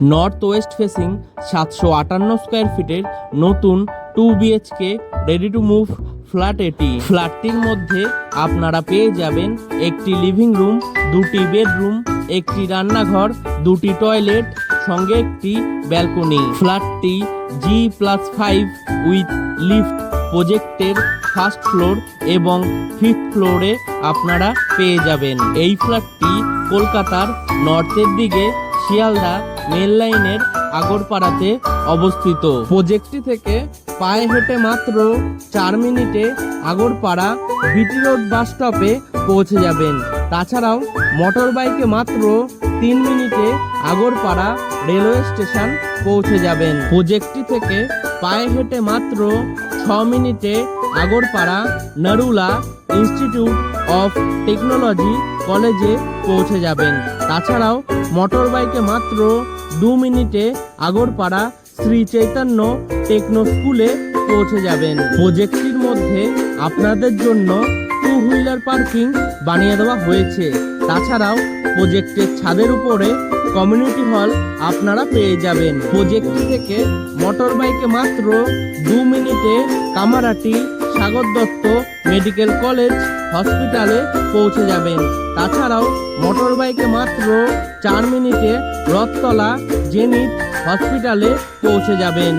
North West facing 758 square ফিটের নতুন 2 BHK ready to move flat এটি। ফ্ল্যাটটির মধ্যে আপনারা পেয়ে যাবেন একটি লিভিং রুম, দুটি বেডরুম, একটি রান্নাঘর, দুটি টয়লেট, সঙ্গে একটি ব্যালকনি। ফ্ল্যাটটি G+5 উইথ লিফট প্রজেক্টের ফার্স্ট ফ্লোর এবং 5th ফ্লোরে আপনারা পেয়ে যাবেন। এই ফ্ল্যাটটি কলকাতার নর্থের দিকে শিয়ালদা মেল লাইনের আগরপাড়াতে অবস্থিত। প্রজেক্টটি থেকে পায়ে হেঁটে মাত্র 4 মিনিটে আগরপাড়া বিটি রোড বাস স্টপে পৌঁছে যাবেন। তাছাড়াও মোটর বাইকে মাত্র 3 মিনিটে আগরপাড়া রেলওয়ে স্টেশন পৌঁছে যাবেন। প্রজেক্টটি থেকে পায়ে হেঁটে মাত্র 6 মিনিটে আগরপাড়া নরুলা ইনস্টিটিউট অফ টেকনোলজি কলেজে পৌঁছে যাবেন। তাছাড়াও মোটর বাইকে মাত্র 2 মিনিটে আগরপাড়া শ্রী চৈতন্য টেকনো স্কুলে পৌঁছে যাবেন। প্রজেক্টটির মধ্যে আপনাদের জন্য 2 হুইলার পার্কিং বানিয়ে দেওয়া হয়েছে। তাছাড়াও প্রজেক্টের ছাদের উপরে কমিউনিটি হল আপনারা পেয়ে যাবেন। প্রজেক্টটি থেকে মোটর বাইকে মাত্র 2 মিনিটে কামারাটি সাগর দত্ত মেডিকেল কলেজ হসপিটালে পৌঁছে যাবেন। তাছাড়াও মোটর বাইকে মাত্র 4 মিনিটে রথতলা জেনিথ হসপিটালে পৌঁছে যাবেন।